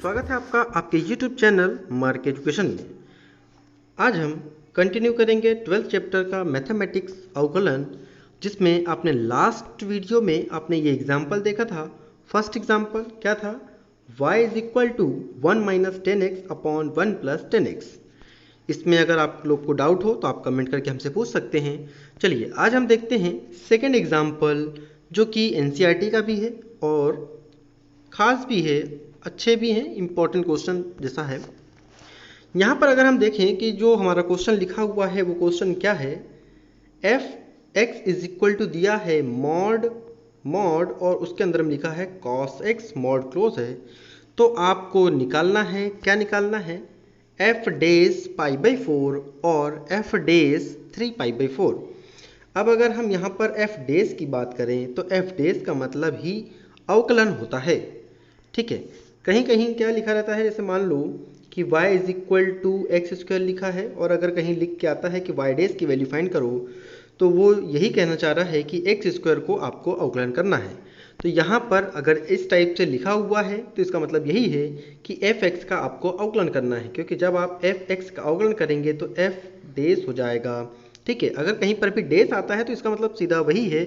स्वागत है आपका आपके YouTube चैनल मार्क एजुकेशन में। आज हम कंटिन्यू करेंगे 12th चैप्टर का मैथमेटिक्स अवकलन, जिसमें आपने लास्ट वीडियो में आपने ये एग्जाम्पल देखा था। फर्स्ट एग्जाम्पल क्या था? y is equal to 1 minus 10x upon 1 plus 10x। इसमें अगर आप लोग को डाउट हो तो आप कमेंट करके हमसे पूछ सकते हैं। चलिए आज हम देखते हैं सेकेंड एग्जाम्पल, जो कि NCERT का भी है और ख़ास भी है, अच्छे भी हैं, इम्पोर्टेंट क्वेश्चन जैसा है। यहाँ पर अगर हम देखें कि जो हमारा क्वेश्चन लिखा हुआ है वो क्वेश्चन क्या है, f x is equal to दिया है मॉड मॉड और उसके अंदर में लिखा है कॉस एक्स, मॉड क्लोज है। तो आपको निकालना है, क्या निकालना है? एफ डेज पाई बाई 4 और एफ डेज 3 पाई बाई 4। अब अगर हम यहाँ पर एफ डेज की बात करें तो एफ डेज का मतलब ही अवकलन होता है। ठीक है, कहीं कहीं क्या लिखा रहता है, जैसे मान लो कि y is equal to x square लिखा है और अगर कहीं लिख के आता है कि y डेज की वैल्यू फाइंड करो, तो वो यही कहना चाह रहा है कि एक्स स्क्वायर को आपको अवकलन करना है। तो यहाँ पर अगर इस टाइप से लिखा हुआ है तो इसका मतलब यही है कि एफ एक्स का आपको अवकलन करना है, क्योंकि जब आप एफ एक्स का अवकलन करेंगे तो एफ डेज हो जाएगा। ठीक है, अगर कहीं पर भी डेज आता है तो इसका मतलब सीधा वही है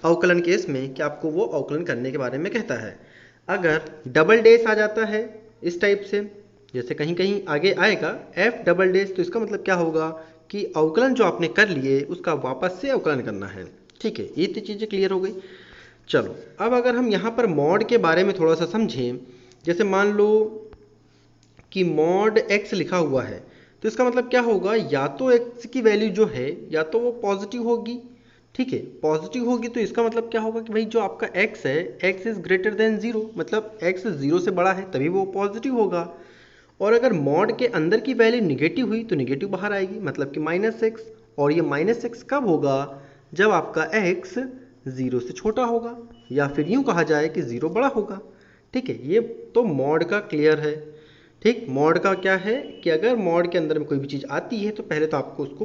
अवकलन केस में कि आपको वो अवकलन करने के बारे में कहता है। अगर डबल डेज आ जाता है इस टाइप से, जैसे कहीं कहीं आगे आएगा एफ डबल डेज, तो इसका मतलब क्या होगा कि अवकलन जो आपने कर लिए उसका वापस से अवकलन करना है। ठीक है, ये तो चीज़ें क्लियर हो गई। चलो अब अगर हम यहाँ पर मॉड के बारे में थोड़ा सा समझें, जैसे मान लो कि मॉड एक्स लिखा हुआ है, तो इसका मतलब क्या होगा, या तो एक्स की वैल्यू जो है या तो वो पॉजिटिव होगी। ठीक है, पॉजिटिव होगी तो इसका मतलब क्या होगा कि भाई जो आपका x है, x इज ग्रेटर देन 0, मतलब x 0 से बड़ा है तभी वो पॉजिटिव होगा। और अगर मॉड के अंदर की वैल्यू निगेटिव हुई तो निगेटिव बाहर आएगी, मतलब कि -x। और ये -x कब होगा? जब आपका x 0 से छोटा होगा, या फिर यूँ कहा जाए कि 0 बड़ा होगा। ठीक है, ये तो मॉड का क्लियर है। ठीक, मॉड का क्या है कि अगर मॉड के अंदर में कोई भी चीज़ आती है तो पहले तो आपको उसको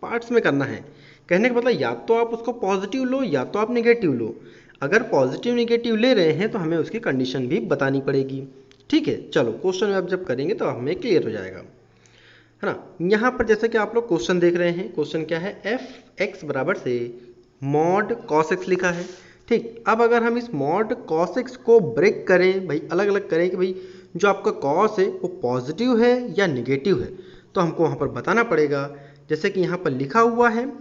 पार्ट्स में करना है। कहने का मतलब या तो आप उसको पॉजिटिव लो या तो आप नेगेटिव लो। अगर पॉजिटिव नेगेटिव ले रहे हैं तो हमें उसकी कंडीशन भी बतानी पड़ेगी। ठीक है, चलो क्वेश्चन में अब जब करेंगे तो हमें क्लियर हो जाएगा, है ना। यहाँ पर जैसे कि आप लोग क्वेश्चन देख रहे हैं, क्वेश्चन क्या है, एफ एक्स बराबर से मॉड कॉस एक्स लिखा है। ठीक, अब अगर हम इस मॉड कॉस एक्स को ब्रेक करें, भाई अलग अलग करें कि भाई जो आपका कॉस है वो पॉजिटिव है या निगेटिव है, तो हमको वहाँ पर बताना पड़ेगा। जैसे कि यहाँ पर लिखा हुआ है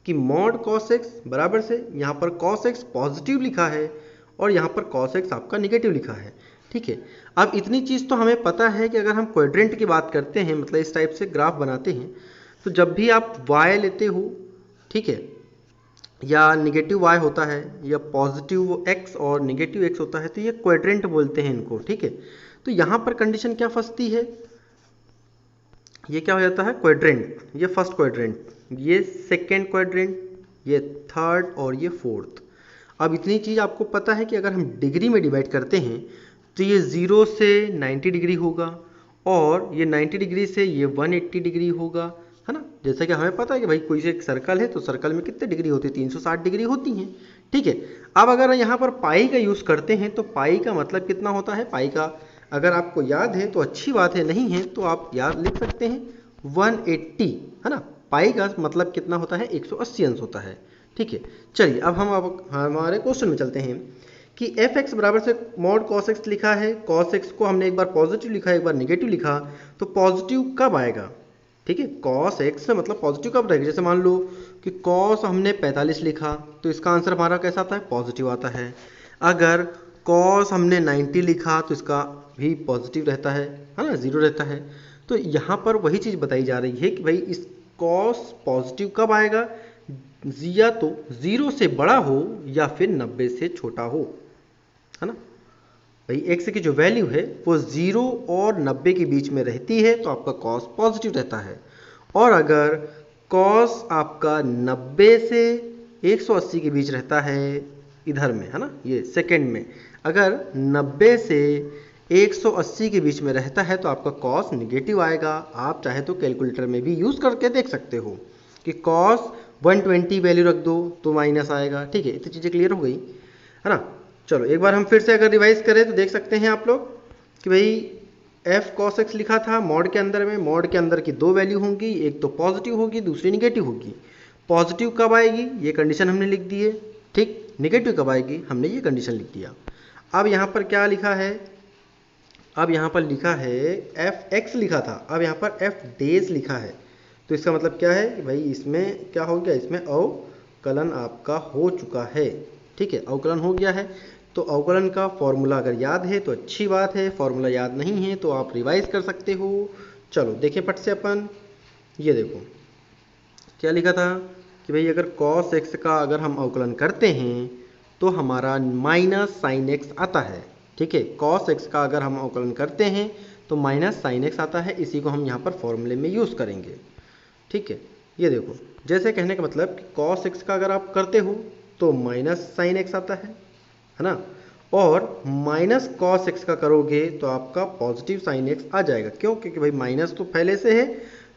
कि मॉड कॉस एक्स बराबर से, यहाँ पर कॉस एक्स पॉजिटिव लिखा है और यहाँ पर कॉस एक्स आपका निगेटिव लिखा है। ठीक है, अब इतनी चीज़ तो हमें पता है कि अगर हम क्वाड्रेंट की बात करते हैं, मतलब इस टाइप से ग्राफ बनाते हैं, तो जब भी आप y लेते हो, ठीक है, या निगेटिव y होता है या पॉजिटिव x और निगेटिव x होता है, तो ये क्वाड्रेंट बोलते हैं इनको। ठीक है, तो यहाँ पर कंडीशन क्या फंसती है, ये क्या हो जाता है, क्वाड्रेंट। ये फर्स्ट क्वाड्रेंट, ये सेकेंड क्वाड्रेंट, ये थर्ड और ये फोर्थ। अब इतनी चीज़ आपको पता है कि अगर हम डिग्री में डिवाइड करते हैं तो ये 0 से 90 डिग्री होगा और ये 90 डिग्री से ये 180 डिग्री होगा, है ना। जैसा कि हमें पता है कि भाई कोई से एक सर्कल है तो सर्कल में कितने डिग्री होती है, 360 डिग्री होती हैं। ठीक है, अब अगर यहाँ पर पाई का यूज़ करते हैं तो पाई का मतलब कितना होता है, पाई का अगर आपको याद है तो अच्छी बात है, नहीं है तो आप याद लिख सकते हैं 180, है ना। पाई का मतलब कितना होता है, 180 अंश होता है। ठीक है, चलिए अब हम हमारे क्वेश्चन में चलते हैं कि एफ एक्स बराबर से मॉड कॉस एक्स लिखा है। कॉस एक्स को हमने एक बार पॉजिटिव लिखा, एक बार नेगेटिव लिखा, तो पॉजिटिव कब आएगा? ठीक है, कॉस एक्स मतलब पॉजिटिव कब रहेगा? जैसे मान लो कि कॉस हमने 45 लिखा तो इसका आंसर हमारा कैसा आता है, पॉजिटिव आता है। अगर कॉस हमने 90 लिखा तो इसका भी पॉजिटिव रहता है ना, 0 रहता है। तो यहाँ पर वही चीज़ बताई जा रही है कि भाई इस कॉस पॉजिटिव कब आएगा, या तो 0 से बड़ा हो या फिर 90 से छोटा हो, है ना। भाई एक्स की जो वैल्यू है वो 0 और 90 के बीच में रहती है तो आपका कॉस पॉजिटिव रहता है। और अगर कॉस आपका 90 से 180 के बीच रहता है इधर में, है ना, ये सेकंड में, अगर 90 से 180 के बीच में रहता है तो आपका कॉस निगेटिव आएगा। आप चाहे तो कैलकुलेटर में भी यूज़ करके देख सकते हो कि कॉस 120 वैल्यू रख दो तो माइनस आएगा। ठीक है, इतनी चीज़ें क्लियर हो गई, है ना। चलो एक बार हम फिर से अगर रिवाइज करें तो देख सकते हैं आप लोग कि भाई एफ कॉस एक्स लिखा था मॉड के अंदर में, मॉड के अंदर की दो वैल्यू होंगी, एक तो पॉजिटिव होगी दूसरी निगेटिव होगी। पॉजिटिव कब आएगी ये कंडीशन हमने लिख दी है, ठीक। निगेटिव कब आएगी हमने ये कंडीशन लिख दिया। अब यहाँ पर क्या लिखा है, अब यहाँ पर लिखा है एफ एक्स लिखा था, अब यहाँ पर एफ डेज लिखा है। तो इसका मतलब क्या है कि भाई इसमें क्या हो गया, इसमें अवकलन आपका हो चुका है, ठीक है, अवकलन हो गया है। तो अवकलन का फॉर्मूला अगर याद है तो अच्छी बात है, फॉर्मूला याद नहीं है तो आप रिवाइज कर सकते हो। चलो देखें फट से अपन, ये देखो क्या लिखा था कि भाई अगर cos x का अगर हम अवकलन करते हैं तो हमारा माइनस साइन एक्स आता है, ठीक है। cos x का अगर हम अवकलन करते हैं तो माइनस साइन एक्स आता है, इसी को हम यहाँ पर फॉर्मूले में यूज़ करेंगे, ठीक है। ये देखो जैसे कहने का मतलब कि cos x का अगर आप करते हो तो माइनस साइन एक्स आता है ना, और माइनस cos x का करोगे तो आपका पॉजिटिव साइन एक्स आ जाएगा। क्यों, क्योंकि भाई माइनस तो पहले से है,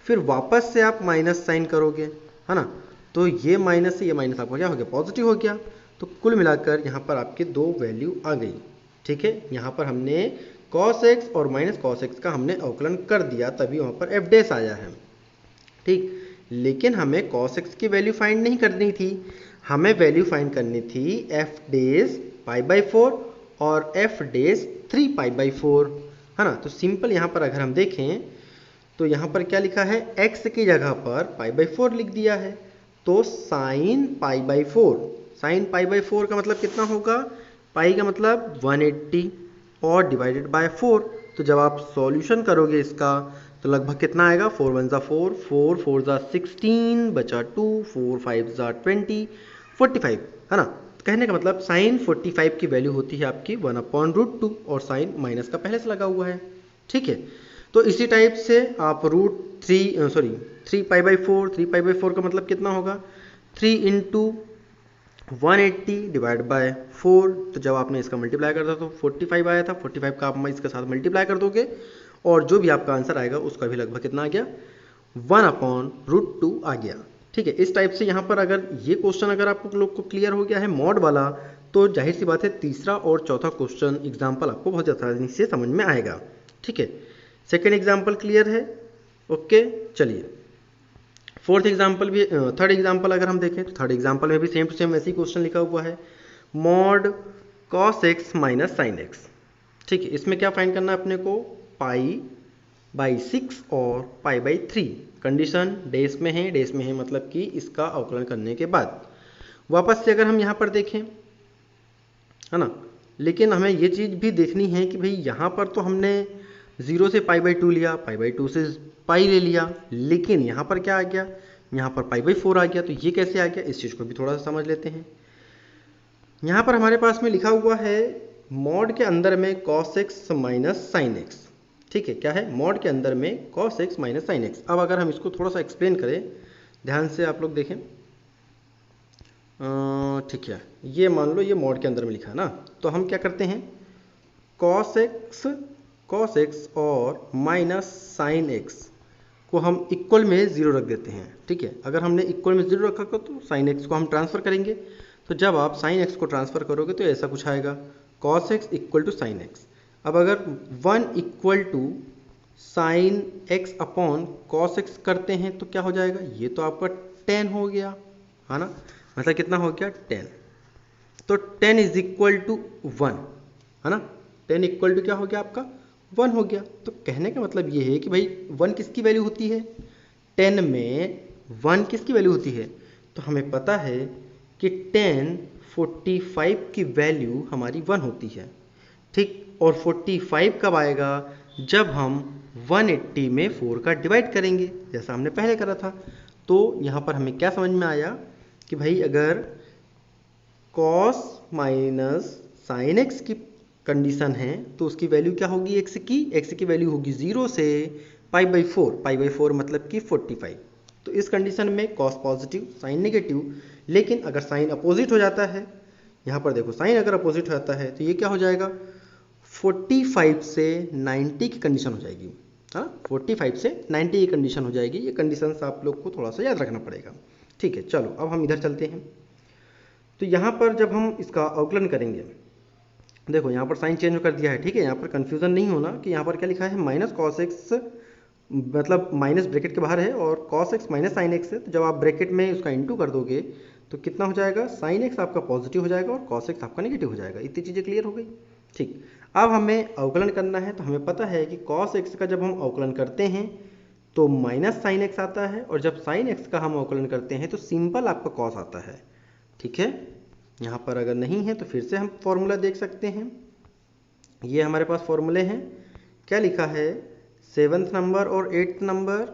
फिर वापस से आप माइनस साइन करोगे, है ना, तो ये माइनस से ये माइनस आपका क्या हो गया, पॉजिटिव हो गया। तो कुल मिलाकर यहाँ पर आपके दो वैल्यू आ गई, ठीक है। यहाँ पर हमने cos x और माइनस cos x का हमने अवकलन कर दिया, तभी वहाँ पर एफ डेस आया है, ठीक। लेकिन हमें cos x की वैल्यू फाइंड नहीं करनी थी, हमें वैल्यू फाइंड करनी थी एफ डेज पाई बाई 4 और एफ डेज 3 पाई बाई 4, है ना। तो सिंपल यहाँ पर अगर हम देखें तो यहाँ पर क्या लिखा है, x की जगह पर पाई बाई 4 लिख दिया है, तो sine pi by 4, sine pi by 4 का मतलब कितना होगा, पाई का मतलब 180 और डिवाइडेड बाय 4। तो जब आप सॉल्यूशन करोगे इसका तो लगभग कितना आएगा, 4 1 ज़ा 4, 4 4 ज़ा 16, बचा 2, 4 5 ज़ा 20, 45, है ना। कहने का मतलब साइन 45 की वैल्यू होती है आपकी 1/√2 और साइन माइनस का पहले से लगा हुआ है, ठीक है। तो इसी टाइप से आप three pi by 4, 3 pi by 4 का मतलब कितना होगा, 3 इंटू 180 डिवाइड बाय 4। तो जब आपने इसका मल्टीप्लाई करता तो 45 आया था, 45 का आप इसके साथ मल्टीप्लाई कर दोगे और जो भी आपका आंसर आएगा उसका भी लगभग कितना आ गया, 1/√2 आ गया, ठीक है। इस टाइप से यहाँ पर अगर ये क्वेश्चन अगर आप लोग को क्लियर हो गया है मॉड वाला, तो जाहिर सी बात है तीसरा और चौथा क्वेश्चन एग्जाम्पल आपको बहुत आसानी से समझ में आएगा, ठीक है। सेकेंड एग्जाम्पल क्लियर है, ओके। चलिए फोर्थ एग्जाम्पल भी, थर्ड एग्जाम्पल अगर हम देखें तो थर्ड एग्जाम्पल में भी सेम टू सेम ऐसे ही क्वेश्चन लिखा हुआ है, mod cos x minus sine x, ठीक है। इसमें क्या फाइंड करना है अपने को, पाई बाई 6 और पाई बाई 3। कंडीशन डेस में है मतलब कि इसका अवकलन करने के बाद वापस से अगर हम यहाँ पर देखें, है ना, लेकिन हमें ये चीज़ भी देखनी है कि भाई यहाँ पर तो हमने 0 से पाई बाई 2 लिया, पाई बाई 2 से पाई ले लिया, लेकिन यहाँ पर क्या आ गया, यहाँ पर पाई बाई 4 आ गया। तो ये कैसे आ गया, इस चीज़ को भी थोड़ा सा समझ लेते हैं। यहाँ पर हमारे पास में लिखा हुआ है मॉड के अंदर में cos x minus sine x, ठीक है। क्या है, मॉड के अंदर में cos x minus sign x. अब अगर हम इसको थोड़ा सा एक्सप्लेन करें, ध्यान से आप लोग देखें, ठीक है, ये मान लो ये मॉड के अंदर में लिखा है ना, तो हम क्या करते हैं, cos x और माइनस साइन एक्स को हम इक्वल में 0 रख देते हैं, ठीक है। अगर हमने इक्वल में 0 रखा तो साइन एक्स को हम ट्रांसफ़र करेंगे, तो जब आप साइन एक्स को ट्रांसफ़र करोगे तो ऐसा कुछ आएगा, cos x equal to sine x. अब अगर 1 equal to sine x upon cos x करते हैं तो क्या हो जाएगा, ये तो आपका 10 हो गया, है ना, मतलब कितना हो गया, 10। तो 10 इज इक्वल टू 1, है ना, 10 इक्वल टू क्या हो गया आपका, 1 हो गया। तो कहने का मतलब ये है कि भाई 1 किसकी वैल्यू होती है, 10 में 1 किसकी वैल्यू होती है, तो हमें पता है कि 10 45 की वैल्यू हमारी 1 होती है, ठीक। और 45 कब आएगा, जब हम 180 में 4 का डिवाइड करेंगे, जैसा हमने पहले करा था। तो यहाँ पर हमें क्या समझ में आया कि भाई अगर cos माइनस साइन एक्स की कंडीशन है तो उसकी वैल्यू क्या होगी, x की वैल्यू होगी 0 से पाई बाई 4 मतलब कि 45। तो इस कंडीशन में cos पॉजिटिव साइन नेगेटिव, लेकिन अगर साइन अपोजिट हो जाता है, यहाँ पर देखो साइन अगर अपोजिट हो जाता है तो ये क्या हो जाएगा, 45 से 90 की कंडीशन हो जाएगी, हाँ, 45 से 90 की कंडीशन हो जाएगी। ये कंडीशन आप लोग को थोड़ा सा याद रखना पड़ेगा, ठीक है। चलो अब हम इधर चलते हैं। तो यहाँ पर जब हम इसका अवकलन करेंगे देखो यहाँ पर साइन चेंज कर दिया है, ठीक है। यहाँ पर कंफ्यूजन नहीं होना कि यहाँ पर क्या लिखा है, माइनस कॉस एक्स, मतलब माइनस ब्रैकेट के बाहर है और cos x minus sine x है। तो जब आप ब्रैकेट में उसका इंटू कर दोगे तो कितना हो जाएगा, साइन एक्स आपका पॉजिटिव हो जाएगा और कॉस एक्स आपका नेगेटिव हो जाएगा। इतनी चीज़ें क्लियर हो गई, ठीक। अब हमें अवकलन करना है, तो हमें पता है कि कॉस एक्स का जब हम अवकलन करते हैं तो माइनस साइन एक्स आता है, और जब साइन एक्स का हम अवकलन करते हैं तो सिंपल आपका कॉस आता है, ठीक है। यहाँ पर अगर नहीं है तो फिर से हम फॉर्मूला देख सकते हैं। ये हमारे पास फॉर्मूले हैं, क्या लिखा है, 7th नंबर और 8th नंबर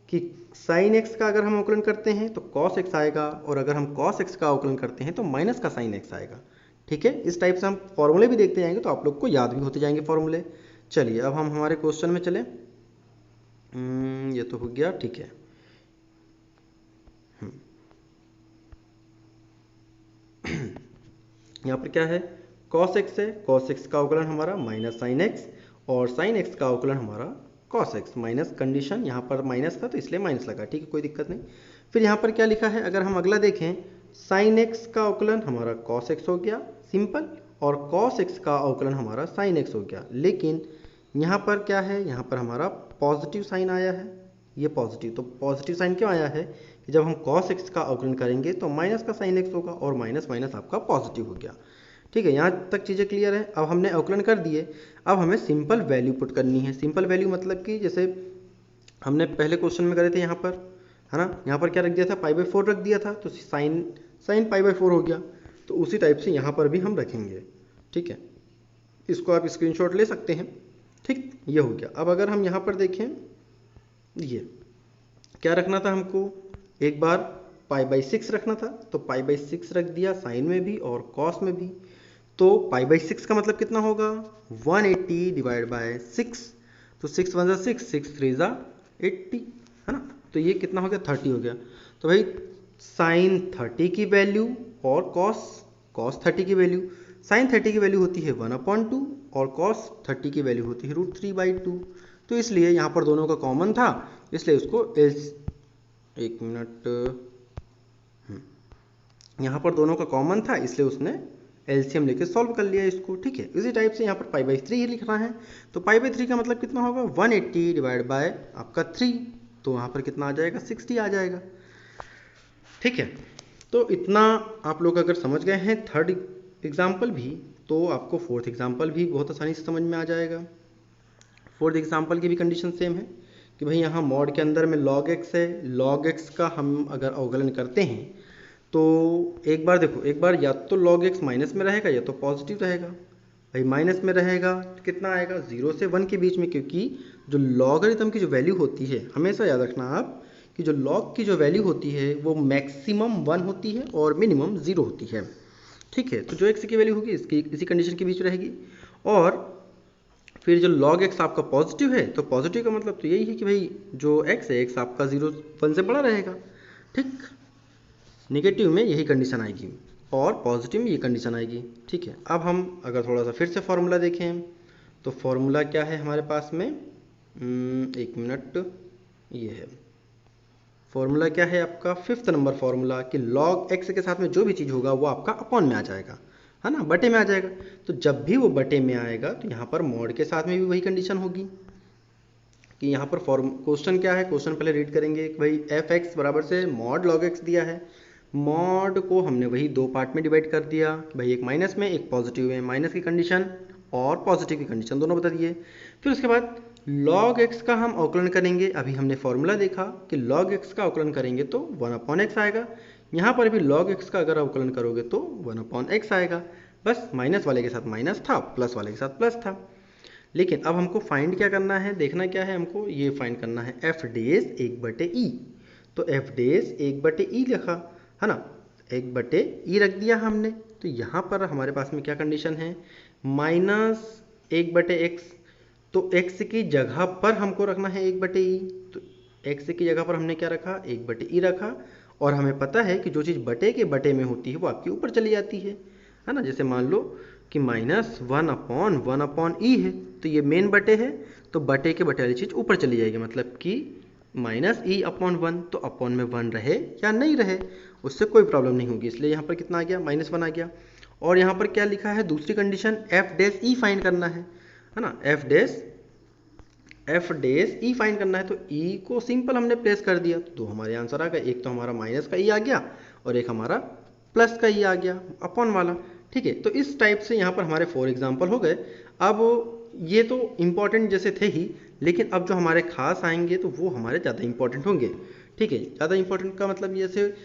कि साइन एक्स का अगर हम अवकलन करते हैं तो कॉस एक्स आएगा, और अगर हम कॉस एक्स का अवकलन करते हैं तो माइनस का साइन एक्स आएगा, ठीक है। इस टाइप से हम फॉर्मूले भी देखते जाएंगे तो आप लोग को याद भी होते जाएंगे फॉर्मूले। चलिए अब हम हमारे क्वेश्चन में चले। ये तो हो गया, ठीक है। यहाँ पर क्या है, कॉस एक्स है, कॉस एक्स का अवकलन हमारा माइनस साइन एक्स, और साइन एक्स का अवकलन हमारा कॉस एक्स। माइनस कंडीशन, यहाँ पर माइनस था तो इसलिए माइनस लगा, ठीक है, कोई दिक्कत नहीं। फिर यहाँ पर क्या लिखा है, अगर हम अगला देखें, साइन एक्स का अवकलन हमारा कॉस एक्स हो गया सिंपल, और कॉस एक्स का अवकलन हमारा साइन एक्स हो गया। लेकिन यहाँ पर क्या है, यहाँ पर हमारा पॉजिटिव साइन आया है, ये पॉजिटिव। तो पॉजिटिव साइन क्यों आया है कि जब हम कॉस एक्स का अवकलन करेंगे तो माइनस का साइन एक्स होगा, और माइनस माइनस आपका पॉजिटिव हो गया, ठीक है। यहाँ तक चीज़ें क्लियर है। अब हमने अवकलन कर दिए, अब हमें सिंपल वैल्यू पुट करनी है। सिंपल वैल्यू मतलब कि जैसे हमने पहले क्वेश्चन में करे थे यहाँ पर, है ना, यहाँ पर क्या रख दिया था, π/4 रख दिया था, तो साइन π/4 हो गया। तो उसी टाइप से यहाँ पर भी हम रखेंगे, ठीक है। इसको आप स्क्रीनशॉट ले सकते हैं, ठीक, ये हो गया। अब अगर हम यहाँ पर देखें, ये क्या रखना था हमको, एक बार π/6 रखना था, तो π/6 रख दिया साइन में भी और कॉस में भी। तो π/6 का मतलब कितना होगा, 180 डिवाइड बाय 6, तो 6 1 6, 6 3 80, है ना। तो ये कितना हो गया, 30 हो गया। तो भाई साइन 30 की वैल्यू और कॉस 30 की वैल्यू, साइन 30 की वैल्यू होती है 1/2 और कॉस 30 की वैल्यू होती है √3/2। तो इसलिए यहाँ पर दोनों का कॉमन था, इसलिए उसको एक मिनट, यहाँ पर दोनों का कॉमन था इसलिए उसने एलसीएम लेके सॉल्व कर लिया इसको, ठीक है। इसी टाइप से यहाँ पर π/3 ही लिखना है, तो π/3 का मतलब कितना होगा, 180 डिवाइड बाय आपका 3, तो वहाँ पर कितना आ जाएगा, 60 आ जाएगा, ठीक है। तो इतना आप लोग अगर समझ गए हैं थर्ड एग्जाम्पल भी, तो आपको फोर्थ एग्जाम्पल भी बहुत आसानी से समझ में आ जाएगा। फोर्थ एग्जाम्पल की भी कंडीशन सेम है कि भाई यहाँ मॉड के अंदर में log x है, log x का हम अगर अवकलन करते हैं तो एक बार देखो, एक बार या तो log x माइनस में रहेगा या तो पॉजिटिव रहेगा। भाई माइनस में रहेगा तो कितना आएगा, 0 से 1 के बीच में, क्योंकि जो लॉगरिथम की जो वैल्यू होती है, हमेशा याद रखना आप कि जो log की जो वैल्यू होती है वो मैक्सिमम 1 होती है और मिनिमम 0 होती है, ठीक है। तो जो x की वैल्यू होगी इसकी इसी कंडीशन के बीच रहेगी। और फिर जो log x आपका पॉजिटिव है, तो पॉजिटिव का मतलब तो यही है कि भाई जो x है, x आपका 0 1 से बड़ा रहेगा, ठीक। नेगेटिव में यही कंडीशन आएगी और पॉजिटिव में ये कंडीशन आएगी, ठीक है। अब हम अगर थोड़ा सा फिर से फॉर्मूला देखें तो फॉर्मूला क्या है हमारे पास में, एक मिनट, ये है फॉर्मूला, क्या है आपका 5th नंबर फॉर्मूला कि log x के साथ में जो भी चीज़ होगा वो आपका अपॉन में आ जाएगा, है ना, बटे में आ जाएगा। तो जब भी वो बटे में आएगा तो यहाँ पर मॉड के साथ में भी वही कंडीशन होगी कि यहाँ पर क्वेश्चन क्या है, क्वेश्चन पहले रीड करेंगे कि भाई f(x) बराबर से मॉड log x दिया है। मॉड को हमने वही दो पार्ट में डिवाइड कर दिया, भाई एक माइनस में एक पॉजिटिव में, माइनस की कंडीशन और पॉजिटिव की कंडीशन दोनों बता दिए। फिर उसके बाद log x का हम अवकलन करेंगे। अभी हमने फॉर्मूला देखा कि log x का अवकलन करेंगे तो 1/x आएगा। यहाँ पर भी log x का अगर अवकलन करोगे तो 1/x आएगा, बस माइनस वाले के साथ माइनस था, प्लस वाले के साथ प्लस था। लेकिन अब हमको फाइंड क्या करना है, देखना क्या है हमको, ये फाइंड करना है f डेज 1/e। तो f डेज 1/e लिखा है ना, 1/e रख दिया हमने। तो यहाँ पर हमारे पास में क्या कंडीशन है, -1/x, तो x की जगह पर हमको रखना है 1/e। तो x की जगह पर हमने क्या रखा, 1/e रखा। और हमें पता है कि जो चीज़ बटे के बटे में होती है वो आपके ऊपर चली जाती है ना। जैसे मान लो कि -1/1/e है, तो ये मेन बटे है, तो बटे के बटे वाली चीज़ ऊपर चली जाएगी, मतलब कि -e/1, तो अपॉन में 1 रहे या नहीं रहे उससे कोई प्रॉब्लम नहीं होगी, इसलिए यहाँ पर कितना आ गया, -1 आ गया। और यहाँ पर क्या लिखा है, दूसरी कंडीशन एफ डैश ई फाइंड करना है ना, एफ डैश ई फाइंड करना है। तो ई को सिंपल हमने प्लेस कर दिया तो दो हमारे आंसर आ गए, एक तो हमारा माइनस का ई आ गया और एक हमारा प्लस का ई आ गया अपॉन वाला। ठीक है, तो इस टाइप से यहाँ पर हमारे 4 एग्जाम्पल हो गए। अब ये तो इम्पॉर्टेंट जैसे थे ही, लेकिन अब जो हमारे खास आएंगे तो वो हमारे ज़्यादा इंपॉर्टेंट होंगे। ठीक है, ज़्यादा इंपॉर्टेंट का मतलब जैसे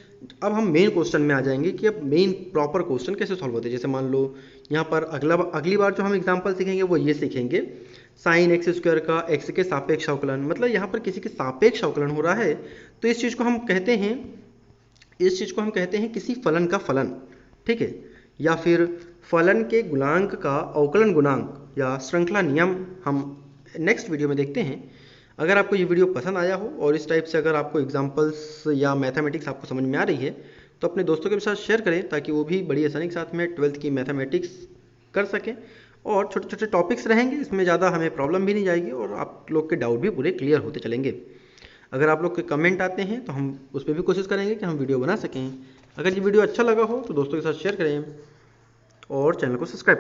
अब हम मेन क्वेश्चन में आ जाएंगे कि अब मेन प्रॉपर क्वेश्चन कैसे सॉल्व होते हैं। जैसे मान लो यहाँ पर अगली बार जो हम एग्जाम्पल सीखेंगे वो ये सीखेंगे साइन एक्स स्क्वायर का एक्स के सापेक्ष अवकलन। मतलब यहाँ पर किसी के सापेक्ष अवकलन हो रहा है तो इस चीज़ को हम कहते हैं किसी फलन का फलन। ठीक है, या फिर फलन के गुणांक का अवकलन गुणांक या श्रृंखला नियम हम नेक्स्ट वीडियो में देखते हैं। अगर आपको ये वीडियो पसंद आया हो और इस टाइप से अगर आपको एग्जांपल्स या मैथमेटिक्स आपको समझ में आ रही है तो अपने दोस्तों के साथ शेयर करें ताकि वो भी बड़ी आसानी के साथ में 12th की मैथमेटिक्स कर सकें। और छोटे छोटे टॉपिक्स रहेंगे, इसमें ज़्यादा हमें प्रॉब्लम भी नहीं जाएगी और आप लोग के डाउट भी पूरे क्लियर होते चलेंगे। अगर आप लोग के कमेंट आते हैं तो हम उस पर भी कोशिश करेंगे कि हम वीडियो बना सकें। अगर ये वीडियो अच्छा लगा हो तो दोस्तों के साथ शेयर करें और चैनल को सब्सक्राइब